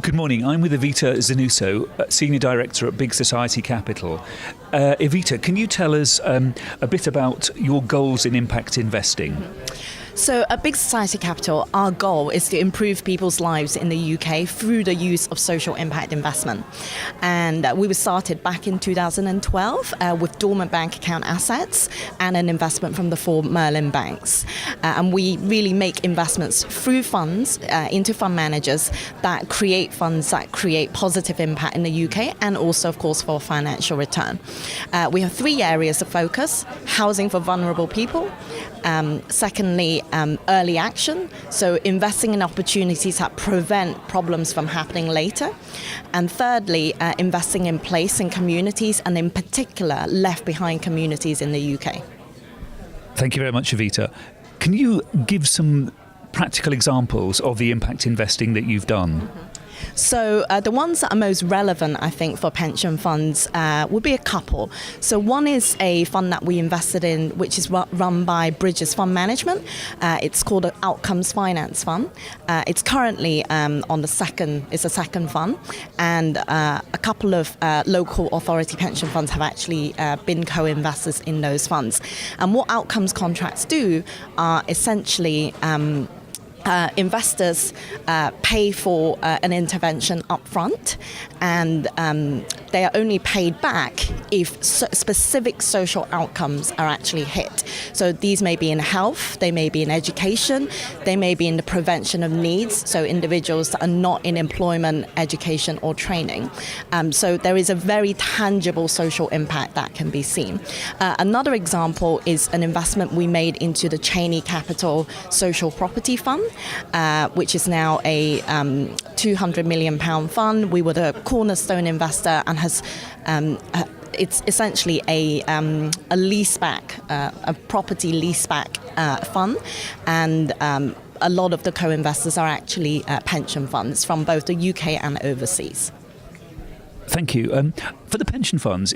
Good morning. I'm with Evita Zanuso, Senior Director at Big Society Capital. Evita, can you tell us a bit about your goals in impact investing? So at Big Society Capital, our goal is to improve people's lives in the UK through the use of social impact investment. And we were started back in 2012 with dormant bank account assets and an investment from the four Merlin banks. And we really make investments through funds into fund managers that create funds that create positive impact in the UK and also, of course, for financial return. We have three areas of focus: housing for vulnerable people, secondly, early action, so investing in opportunities that prevent problems from happening later, and thirdly, investing in place and communities, and in particular, left behind communities in the UK. Thank you very much, Evita. Can you give some practical examples of the impact investing that you've done? So the ones that are most relevant, I think, for pension funds would be a couple. So one is a fund that we invested in, which is run by Bridges Fund Management. It's called an Outcomes Finance Fund. It's currently on the second fund, and a couple of local authority pension funds have actually been co-investors in those funds. And what outcomes contracts do are essentially investors pay for an intervention upfront, and they are only paid back if specific social outcomes are actually hit. So these may be in health, they may be in education, they may be in the prevention of needs, so individuals that are not in employment, education or training. So there is a very tangible social impact that can be seen. Another example is an investment we made into the Cheney Capital Social Property Fund, which is now a £200 million fund. We were the cornerstone investor and has it's essentially a leaseback, a property leaseback fund, and a lot of the co-investors are actually pension funds from both the UK and overseas. Thank you. For the pension funds,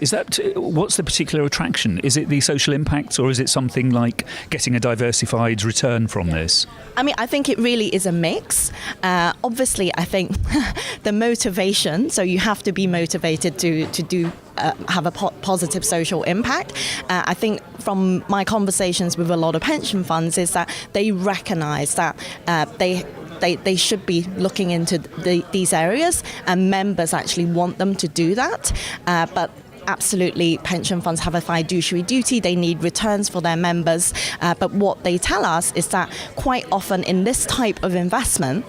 what's the particular attraction? Is it the social impact, or is it something like getting a diversified return from this? I mean, I think it really is a mix. Obviously, I think the motivation, so you have to be motivated to have a positive social impact. I think from my conversations with a lot of pension funds is that they recognise that they should be looking into these areas, and members actually want them to do that. But absolutely, pension funds have a fiduciary duty. They need returns for their members. But what they tell us is that quite often in this type of investment,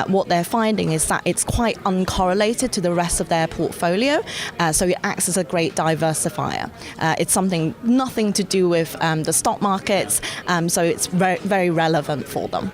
what they're finding is that it's quite uncorrelated to the rest of their portfolio. So it acts as a great diversifier. It's nothing to do with the stock markets. So it's very, very relevant for them.